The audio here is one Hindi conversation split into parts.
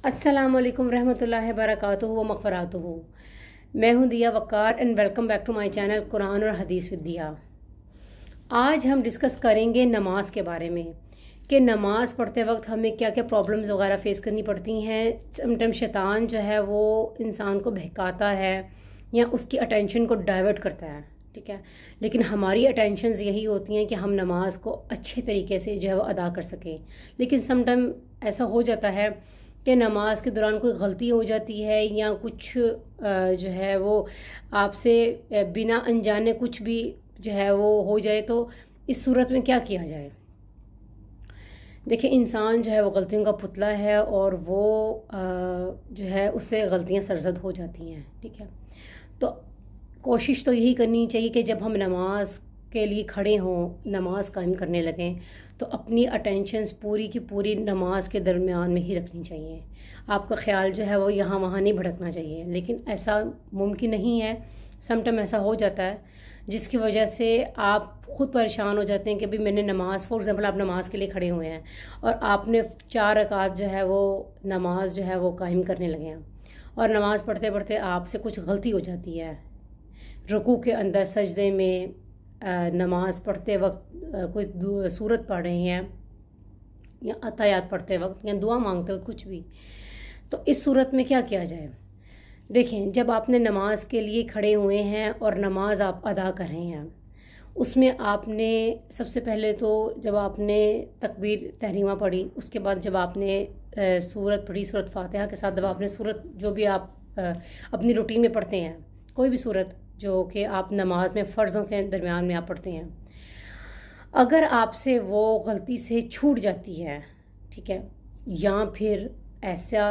अस्सलामुअलैकुम रहमतुल्लाहि बरकातुहू व मग़फ़िरतुहू। मैं हूँ Diya Waqar and welcome back to my channel Quran और हदीस विद दिया। आज हम डिस्कस करेंगे नमाज के बारे में कि नमाज़ पढ़ते वक्त हमें क्या क्या प्रॉब्लम्स वगैरह फ़ेस करनी पड़ती हैं। समटाइम शैतान जो है वो इंसान को बहकाता है या उसकी अटेंशन को डाइवर्ट करता है, ठीक है। लेकिन हमारी अटेंशंस यही होती हैं कि हम नमाज को अच्छे तरीके से जो है वो अदा कर सकें। लेकिन समटाइम ऐसा हो जाता है कि नमाज के दौरान कोई गलती हो जाती है या कुछ जो है वो आपसे बिना अनजाने कुछ भी जो है वो हो जाए, तो इस सूरत में क्या किया जाए। देखिए, इंसान जो है वो गलतियों का पुतला है और वो जो है उससे गलतियां सरजद हो जाती हैं, ठीक है। तो कोशिश तो यही करनी चाहिए कि जब हम नमाज के लिए खड़े हों, नमाज कायम करने लगें, तो अपनी अटेंशंस पूरी की पूरी नमाज के दरमियान में ही रखनी चाहिए। आपका ख्याल जो है वो यहाँ वहाँ नहीं भटकना चाहिए। लेकिन ऐसा मुमकिन नहीं है, समटाइम ऐसा हो जाता है जिसकी वजह से आप ख़ुद परेशान हो जाते हैं कि भाई मैंने नमाज, फॉर एग्ज़ाम्पल आप नमाज के लिए खड़े हुए हैं और आपने 4 रकात जो है वो नमाज जो है वो कायम करने लगे हैं और नमाज़ पढ़ते पढ़ते आपसे कुछ गलती हो जाती है। रुकू के अंदर, सजदे में, नमाज पढ़ते वक्त कोई सूरत पढ़ रहे हैं या अतायात पढ़ते वक्त या दुआ मांगते वक्त कुछ भी, तो इस सूरत में क्या किया जाए। देखें, जब आपने नमाज के लिए खड़े हुए हैं और नमाज आप अदा कर रहे हैं, उसमें आपने सबसे पहले तो जब आपने तकबीर तहरीमा पढ़ी, उसके बाद जब आपने सूरत पढ़ी, सूरत फातिहा के साथ जब आपने सूरत जो भी आप अपनी रूटीन में पढ़ते हैं, कोई भी सूरत जो कि आप नमाज में फ़र्ज़ों के दरमियान में आप पढ़ते हैं, अगर आपसे वो गलती से छूट जाती है, ठीक है, या फिर ऐसा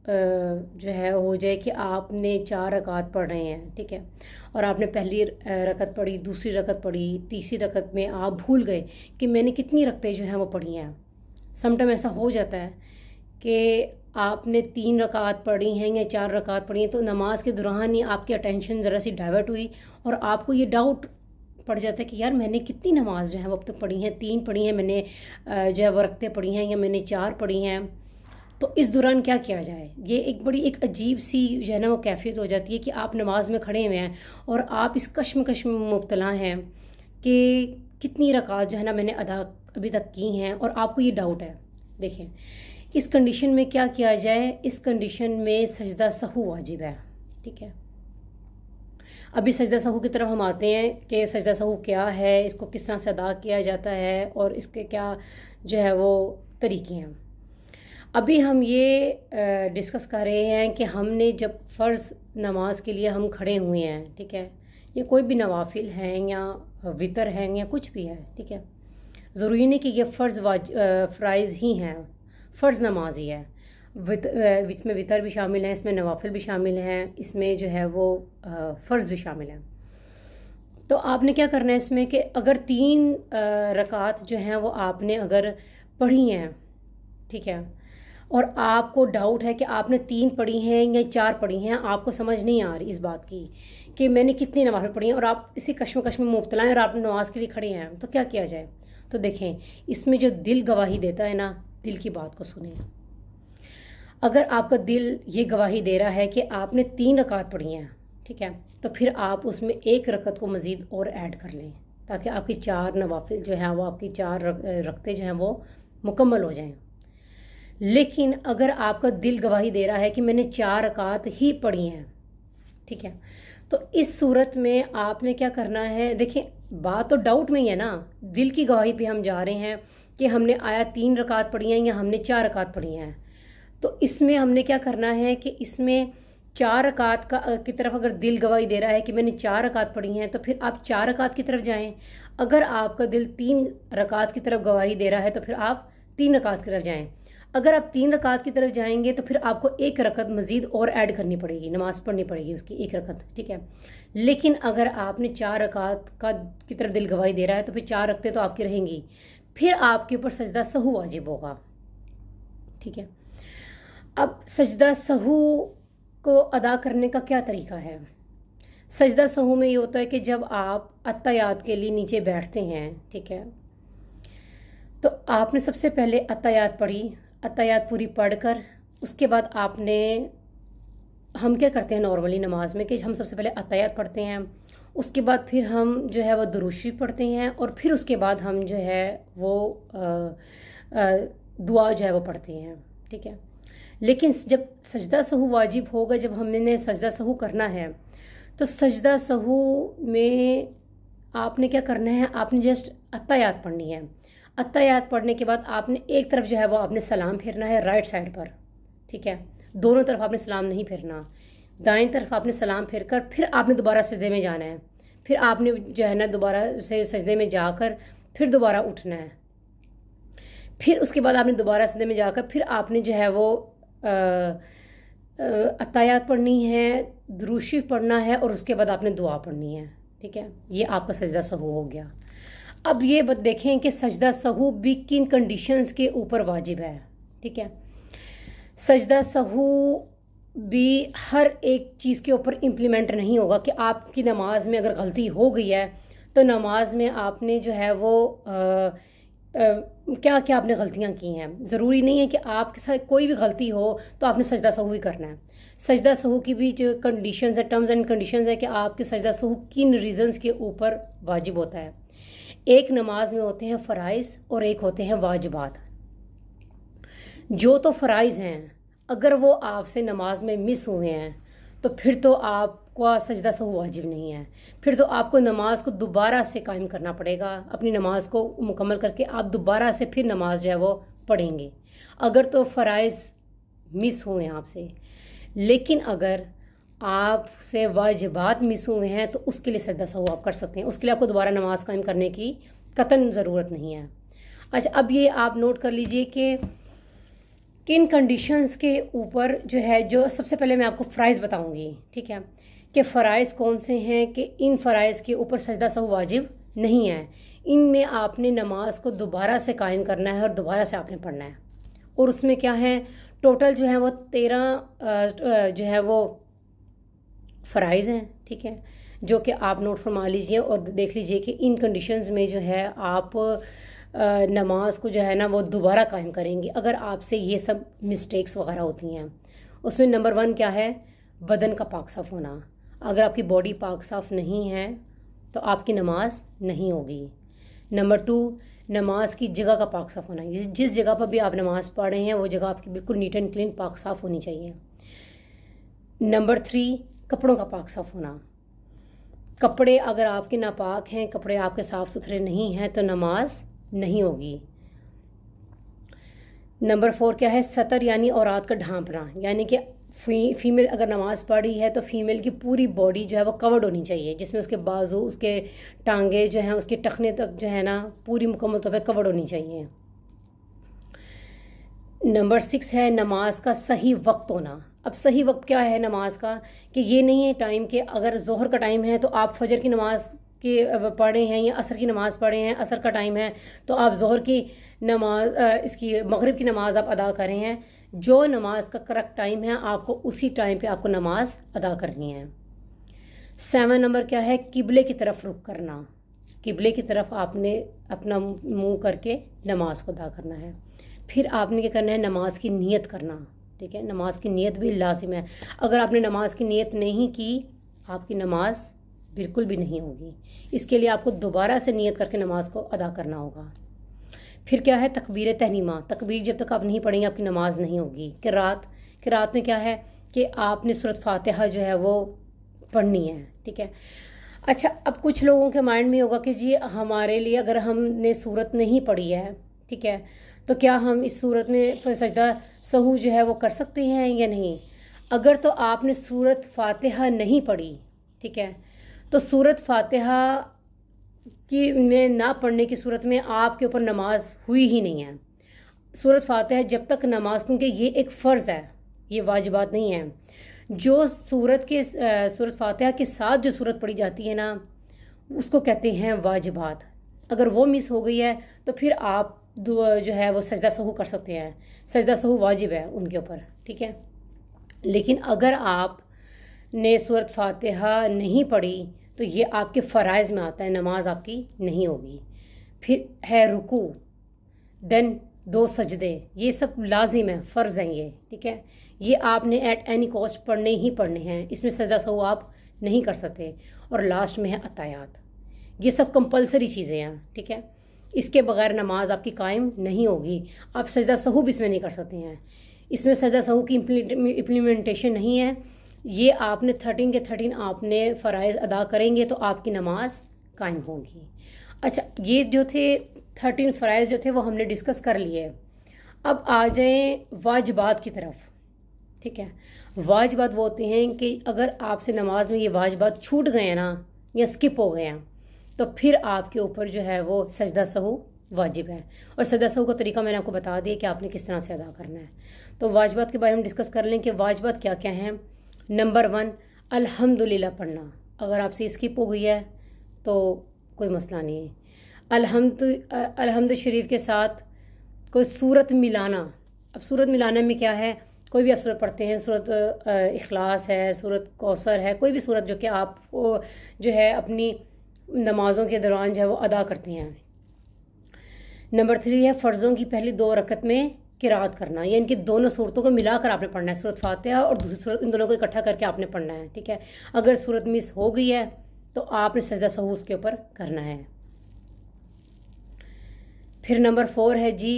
जो है हो जाए कि आपने 4 रकात पढ़ रहे हैं, ठीक है, और आपने पहली रकत पढ़ी, दूसरी रकत पढ़ी, तीसरी रकत में आप भूल गए कि मैंने कितनी रकतें जो हैं वो पढ़ी हैं। समटाइम ऐसा हो जाता है कि आपने 3 रकात पढ़ी हैं या 4 रकात पढ़ी हैं, तो नमाज के दौरान ही आपकी अटेंशन ज़रा सी डाइवर्ट हुई और आपको ये डाउट पड़ जाता है कि यार मैंने कितनी नमाज जो है वो अब तक पढ़ी हैं, 3 पढ़ी हैं मैंने, जो है वो रकतें पढ़ी हैं या मैंने 4 पढ़ी हैं। तो इस दौरान क्या किया जाए। ये एक अजीब सी जो है ना वो कैफियत हो जाती है कि आप नमाज में खड़े हुए हैं और आप इस कश्मकश में मुब्तला हैं कि कितनी रकात जो है ना मैंने अदा अभी तक की हैं और आपको ये डाउट है। देखें, इस कंडीशन में क्या किया जाए। इस कंडीशन में सजदा सहू वाजिब है, ठीक है। अभी सजदा सहू की तरफ हम आते हैं कि सजदा सहू क्या है, इसको किस तरह से अदा किया जाता है और इसके क्या जो है वो तरीके हैं। अभी हम ये डिस्कस कर रहे हैं कि हमने जब फ़र्ज़ नमाज के लिए हम खड़े हुए हैं, ठीक है, ये कोई भी नवाफिल हैं या वितर हैं या कुछ भी है, ठीक है, ज़रूरी नहीं कि ये फ़राइज़ ही हैं, फ़र्ज़ नमाज ही है। इसमें वितर भी शामिल हैं, इसमें नवाफिल भी शामिल हैं, इसमें जो है वो फ़र्ज़ भी शामिल हैं। तो आपने क्या करना है इसमें कि अगर 3 रकात जो हैं वो आपने अगर पढ़ी हैं, ठीक है, और आपको डाउट है कि आपने 3 पढ़ी हैं या 4 पढ़ी हैं, आपको समझ नहीं आ रही इस बात की कि मैंने कितनी नमाज़ पढ़ी हैं और आप इसी कश्मकश में मुब्तला हैं और आप नमाज के लिए खड़े हैं, तो क्या किया जाए। तो देखें, इसमें जो दिल गवाही देता है ना, दिल की बात को सुने। अगर आपका दिल ये गवाही दे रहा है कि आपने 3 रकात पढ़ी हैं, ठीक है, तो फिर आप उसमें 1 रकत को मज़ीद और ऐड कर लें ताकि आपकी 4 नवाफिल जो हैं वो, आपकी 4 रकतें जो हैं वो मुकम्मल हो जाएं। लेकिन अगर आपका दिल गवाही दे रहा है कि मैंने 4 रकात ही पढ़ी हैं, ठीक है, तो इस सूरत में आपने क्या करना है। देखिए, बात तो डाउट में ही है ना, दिल की गवाही पे हम जा रहे हैं कि हमने आया 3 रकात पढ़ी हैं या हमने 4 रकात पढ़ी हैं। तो इसमें हमने क्या करना है कि इसमें 4 रकात की तरफ अगर दिल गवाही दे रहा है कि मैंने 4 रकात पढ़ी हैं, तो फिर आप 4 रकात की तरफ जाएं। अगर आपका दिल 3 रकात की तरफ गवाही दे रहा है तो फिर आप 3 रकात की तरफ जाएं। अगर आप 3 रकात की तरफ जाएंगे तो फिर आपको 1 रकत मज़ीद और ऐड करनी पड़ेगी, नमाज पढ़नी पड़ेगी उसकी 1 रकत, ठीक है। लेकिन अगर आपने 4 रकात की तरफ दिल गवाही दे रहा है तो फिर 4 रकतें तो आपकी रहेंगी, फिर आपके ऊपर सजदा सहू वाजिब होगा, ठीक है। अब सजदा सहू को अदा करने का क्या तरीका है। सजदा सहू में ये होता है कि जब आप अत्तयात के लिए नीचे बैठते हैं, ठीक है, तो आपने सबसे पहले अत्तयात पढ़ी, अत्तयात पूरी पढ़कर उसके बाद आपने, हम क्या करते हैं नॉर्मली नमाज में कि हम सबसे पहले अत्तहियात पढ़ते हैं, उसके बाद फिर हम जो है वो दुरूद शरीफ पढ़ते हैं, और फिर उसके बाद हम जो है वो दुआ जो है वो पढ़ते हैं, ठीक है। लेकिन जब सजदा सहू वाजिब होगा, जब हमने सजदा सहू करना है, तो सजदा सहू में आपने क्या करना है, आपने जस्ट अत्तहियात पढ़नी है। अत्तहियात पढ़ने के बाद आपने एक तरफ जो है वो आपने सलाम फेरना है राइट साइड पर, ठीक है। दोनों तरफ आपने सलाम नहीं फेरना, दाएं तरफ आपने सलाम फेर कर फिर आपने दोबारा सजदे में जाना है। फिर आपने जो है ना दोबारा से सजदे में जाकर फिर दोबारा उठना है। फिर उसके बाद आपने दोबारा सजदे में जाकर फिर आपने जो है वो अत्तहियात पढ़नी है, दुरूद शरीफ पढ़ना है, और उसके बाद आपने दुआ पढ़नी है, ठीक है। ये आपका सजदा सहू हो गया। अब ये देखें कि सजदा सहू भी किन कंडीशंस के ऊपर वाजिब है, ठीक है। सजदा सहू भी हर एक चीज़ के ऊपर इम्प्लीमेंट नहीं होगा कि आपकी नमाज में अगर गलती हो गई है तो नमाज में आपने जो है वो क्या क्या आपने गलतियां की हैं। ज़रूरी नहीं है कि आपके साथ कोई भी गलती हो तो आपने सजदा सहू ही करना है। सजदा सहू की भी जो कंडीशंस है, टर्म्स एंड कंडीशंस है कि आपके सजदा सहू किन रीज़न्स के ऊपर वाजिब होता है। एक नमाज में होते हैं फ़राइज़ और एक होते हैं वाजिबात। जो तो फ़राइज़ हैं, अगर वो आपसे नमाज में मिस हुए हैं तो फिर तो आपका सजदा सहू वाजिब नहीं है। फिर तो आपको नमाज को दोबारा से कायम करना पड़ेगा। अपनी नमाज को मुकम्मल करके आप दोबारा से फिर नमाज जो है वो पढ़ेंगे, अगर तो फ़राइज़ मिस हुए हैं आपसे। लेकिन अगर आपसे वाजिबात मिस हुए हैं तो उसके लिए सजदा सहू आप कर सकते हैं। उसके लिए आपको दोबारा नमाज कायम करने की कतन ज़रूरत नहीं है। अच्छा, अब ये आप नोट कर लीजिए कि किन कंडीशंस के ऊपर जो है, जो सबसे पहले मैं आपको फ़राइज़ बताऊंगी, ठीक है, कि फ़राइज़ कौन से हैं कि इन फ़राइज़ के ऊपर सजदा सहू वाजिब नहीं है। इनमें आपने नमाज को दोबारा से कायम करना है और दोबारा से आपने पढ़ना है। और उसमें क्या है, टोटल जो है वो 13 जो है वो फ़राइज़ हैं, ठीक है, जो कि आप नोट फरमा लीजिए और देख लीजिए कि इन कंडीशंस में जो है आप नमाज को जो है ना वो दोबारा कायम करेंगे अगर आपसे ये सब मिस्टेक्स वगैरह होती हैं। उसमें नंबर 1 क्या है, बदन का पाक साफ़ होना। अगर आपकी बॉडी पाक साफ़ नहीं है तो आपकी नमाज नहीं होगी। नंबर 2, नमाज की जगह का पाक साफ़ होना। जिस जगह पर भी आप नमाज पढ़ रहे हैं वो जगह आपकी बिल्कुल नीट एंड क्लीन पाक साफ़ होनी चाहिए। नंबर 3, कपड़ों का पाक साफ़ होना। कपड़े अगर आपके नापाक हैं, कपड़े आपके साफ़ सुथरे नहीं हैं तो नमाज नहीं होगी। नंबर 4 क्या है, सतर यानी औरत का ढांपना, यानी कि फीमेल अगर नमाज पढ़ रही है तो फीमेल की पूरी बॉडी जो है वो कवर्ड होनी चाहिए, जिसमें उसके बाजू, उसके टांगे जो हैं, उसके टखने तक जो है ना पूरी मुकम्मल तौर पर कवर्ड होनी चाहिए। नंबर 6 है नमाज का सही वक्त होना। अब सही वक्त क्या है नमाज का, कि ये नहीं है टाइम के अगर जोहर का टाइम है तो आप फजर की नमाज के पढ़े हैं या असर की नमाज़ पढ़े हैं, असर का टाइम है तो आप जोहर की नमाज इसकी मगरिब की नमाज़ आप अदा करें हैं। जो नमाज का करेक्ट टाइम है आपको उसी टाइम पे आपको नमाज अदा करनी है। 7 नंबर क्या है, किबले की तरफ रुख करना। किबले की तरफ आपने अपना मुंह करके नमाज को अदा करना है। फिर आपने क्या करना है, नमाज की नीयत करना, ठीक है। नमाज की नीयत भी लाजिम है। अगर आपने नमाज की नीयत नहीं की आपकी नमाज बिल्कुल भी नहीं होगी। इसके लिए आपको दोबारा से नियत करके नमाज को अदा करना होगा। फिर क्या है, तकबीर तहरीमा। तकबीर जब तक आप नहीं पढ़ेंगे आपकी नमाज नहीं होगी। किरात में क्या है कि आपने सूरत फातिहा जो है वो पढ़नी है, ठीक है। अच्छा, अब कुछ लोगों के माइंड में होगा कि जी हमारे लिए अगर हमने सूरत नहीं पढ़ी है, ठीक है, तो क्या हम इस सूरत में सजदा सहू जो है वो कर सकते हैं या नहीं। अगर तो आपने सूरत फातिहा नहीं पढ़ी, ठीक है, तो सूरत फातिहा की में ना पढ़ने की सूरत में आपके ऊपर नमाज हुई ही नहीं है। सूरत फातिहा जब तक नमाज, क्योंकि ये एक फ़र्ज़ है, ये वाजिबात नहीं है। जो सूरत फातिहा के साथ जो सूरत पढ़ी जाती है ना उसको कहते हैं वाजिबात। अगर वो मिस हो गई है तो फिर आप जो है वो सजदा सहू कर सकते हैं। सजदा सहू वाजिब है उनके ऊपर, ठीक है। लेकिन अगर आप ने सूरत फातिहा नहीं पढ़ी तो ये आपके फ़राइज़ में आता है, नमाज आपकी नहीं होगी। फिर है रुकू, देन 2 सजदे, ये सब लाजिम है, फ़र्ज़ हैं ये, ठीक है। ये आपने एट एनी कॉस्ट पढ़ने ही पढ़ने हैं, इसमें सजदा सहू आप नहीं कर सकते। और लास्ट में है अतायात, ये सब कंपलसरी चीज़ें हैं, ठीक है। इसके बगैर नमाज आपकी कायम नहीं होगी। आप सजदा सहू भी इसमें नहीं कर सकते हैं, इसमें सजदा सहू की इम्प्लीमेंटेशन नहीं है। ये आपने 13 के 13 आपने फ़राइज़ अदा करेंगे तो आपकी नमाज कायम होगी। अच्छा, ये जो थे 13 फ़राइज़ जो थे वो हमने डिस्कस कर लिए। अब आ जाएं वाजिबात की तरफ, ठीक है। वाजिबात वो होते हैं कि अगर आपसे नमाज में ये वाजिबात छूट गए हैं ना, या स्किप हो गए हैं, तो फिर आपके ऊपर जो है वो सजदा सहू वाजिब है। और सजदा सहू का तरीका मैंने आपको बता दिया कि आपने किस तरह से अदा करना है। तो वाजिबात के बारे में डिस्कस कर लें कि वाजिबात क्या क्या हैं। नंबर 1, अल्हम्दुलिल्लाह पढ़ना। अगर आपसे स्किप हो गई है तो कोई मसला नहीं है। अल्हम्द शरीफ के साथ कोई सूरत मिलाना। अब सूरत मिलाने में क्या है, कोई भी आप सूरत पढ़ते हैं, सूरत इखलास है, सूरत कौसर है, कोई भी सूरत जो कि आप जो है अपनी नमाज़ों के दौरान जो है वो अदा करते हैं। नंबर 3 है फ़र्ज़ों की पहली 2 रकत में किरात करना, या इनकी दोनों सूरतों को मिलाकर आपने पढ़ना है, सूरत फातिहा और दूसरी सूरत, इन दोनों को इकट्ठा करके आपने पढ़ना है, ठीक है। अगर सूरत मिस हो गई है तो आपने सजदा सहू उसके ऊपर करना है। फिर नंबर 4 है जी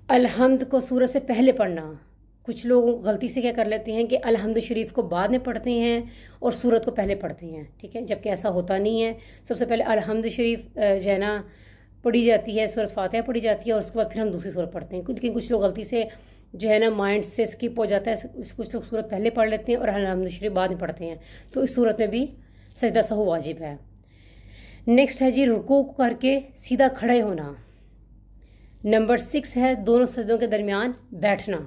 अलहम्द को सूरत से पहले पढ़ना। कुछ लोग गलती से क्या कर लेते हैं कि अलहम्द शरीफ को बाद में पढ़ते हैं और सूरत को पहले पढ़ते हैं, ठीक है, जबकि ऐसा होता नहीं है। सबसे पहले अलहम्द शरीफ जो है ना पढ़ी जाती है, सूरत फातिहा पढ़ी जाती है और उसके बाद फिर हम दूसरी सूरत पढ़ते हैं। लेकिन कुछ लोग गलती से जो है ना माइंड से स्किप हो जाता है, कुछ लोग सूरत पहले पढ़ लेते हैं और अलहम्द शरीफ बाद में पढ़ते हैं, तो इस सूरत में भी सजदा सहू वाजिब है। नेक्स्ट है जी रुकू करके सीधा खड़े होना। नंबर 6 है दोनों सजदों के दरमियान बैठना।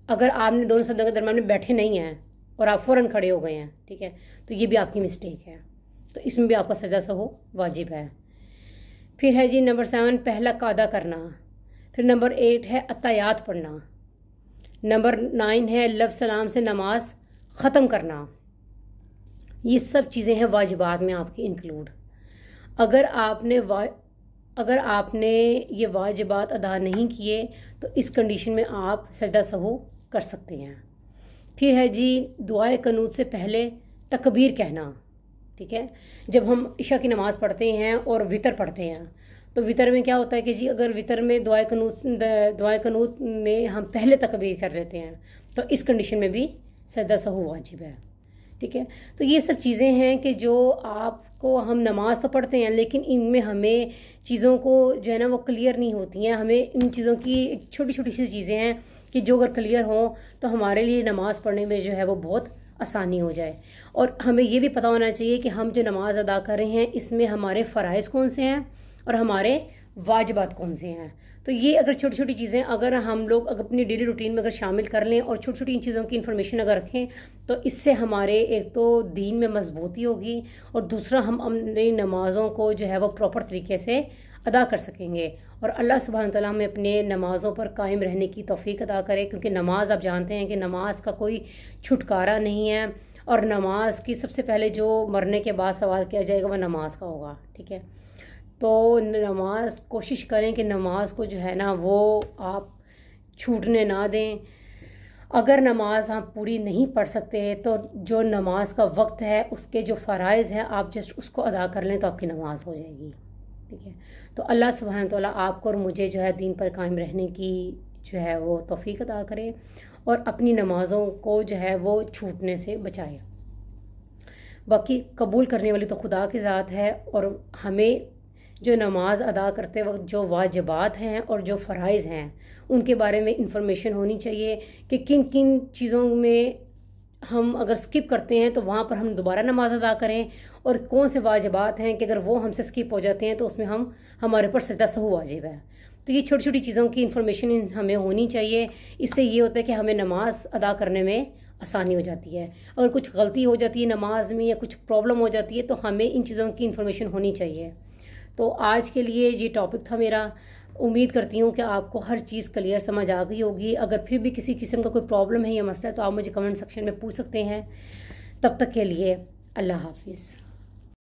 अगर आपने दोनों सजदों के दरमियान में बैठे नहीं हैं और आप फ़ौरन खड़े हो गए हैं, ठीक है, तो ये भी आपकी मिस्टेक है, तो इसमें भी आपका सजदा सहू वाजिब है। फिर है जी नंबर 7 पहला कादा करना। फिर नंबर 8 है अतायात पढ़ना। नंबर 9 है लफ्ज़ सलाम से नमाज ख़त्म करना। ये सब चीज़ें हैं वाजिबात में आपकी इंक्लूड। अगर आपने ये वाजिबात अदा नहीं किए तो इस कंडीशन में आप सजदा सहू कर सकते हैं। फिर है जी दुआए कनूत से पहले तकबीर कहना, ठीक है। जब हम इशा की नमाज़ पढ़ते हैं और वितर पढ़ते हैं तो वितर में क्या होता है कि जी अगर वितर में दुआए कनूत में हम पहले तकबीर कर लेते हैं तो इस कंडीशन में भी सजदा सहू वाजिब है, ठीक है। तो ये सब चीज़ें हैं कि जो आपको, हम नमाज तो पढ़ते हैं लेकिन इनमें हमें चीज़ों को जो है ना वो क्लियर नहीं होती हैं। हमें इन चीज़ों की छोटी छोटी सी चीज़ें हैं कि जो अगर क्लियर हों तो हमारे लिए नमाज़ पढ़ने में जो है वो बहुत आसानी हो जाए। और हमें ये भी पता होना चाहिए कि हम जो नमाज़ अदा कर रहे हैं इसमें हमारे फ़राइज़ कौन से हैं और हमारे वाजिबात कौन से हैं। तो ये अगर छोटी छोटी चीज़ें अगर हम लोग अगर अपनी डेली रूटीन में अगर शामिल कर लें और छोटी छोटी इन चीज़ों की इन्फॉर्मेशन अगर रखें तो इससे हमारे एक तो दीन में मजबूती होगी और दूसरा हम अपनी नमाज़ों को जो है वो प्रॉपर तरीके से अदा कर सकेंगे। और अल्लाह सुब्हान तआला हमें अपने नमाज़ों पर कायम रहने की तौफीक अदा करे, क्योंकि नमाज आप जानते हैं कि नमाज का कोई छुटकारा नहीं है। और नमाज की सबसे पहले जो मरने के बाद सवाल किया जाएगा वह नमाज का होगा, ठीक है। तो नमाज कोशिश करें कि नमाज को जो है ना वो आप छूटने ना दें। अगर नमाज आप पूरी नहीं पढ़ सकते तो जो नमाज का वक्त है उसके जो फ़राइज़ हैं आप जस्ट उसको अदा कर लें तो आपकी नमाज हो जाएगी, ठीक है। तो अल्लाह सुब्हान तआला आपको और मुझे जो है दीन पर कायम रहने की जो है वो तौफीक अदा करे और अपनी नमाज़ों को जो है वो छूटने से बचाए। बाकी कबूल करने वाली तो खुदा की ज़ात है और हमें जो नमाज अदा करते वक्त जो वाजिबात हैं और जो फ़राइज़ हैं उनके बारे में इंफॉर्मेशन होनी चाहिए कि किन किन चीज़ों में हम अगर स्किप करते हैं तो वहाँ पर हम दोबारा नमाज अदा करें, और कौन से वाजिबात हैं कि अगर वो हमसे स्किप हो जाते हैं तो उसमें हमारे ऊपर सजदा सहू वाजिब है। तो ये छोटी छोटी चीज़ों की इन्फॉर्मेशन हमें होनी चाहिए। इससे ये होता है कि हमें नमाज अदा करने में आसानी हो जाती है। अगर कुछ गलती हो जाती है नमाज में या कुछ प्रॉब्लम हो जाती है तो हमें इन चीज़ों की इन्फॉर्मेशन होनी चाहिए। तो आज के लिए ये टॉपिक था मेरा। उम्मीद करती हूँ कि आपको हर चीज़ क्लियर समझ आ गई होगी। अगर फिर भी किसी किस्म का कोई प्रॉब्लम है या मसला है तो आप मुझे कमेंट सेक्शन में पूछ सकते हैं। तब तक के लिए अल्लाह हाफिज़।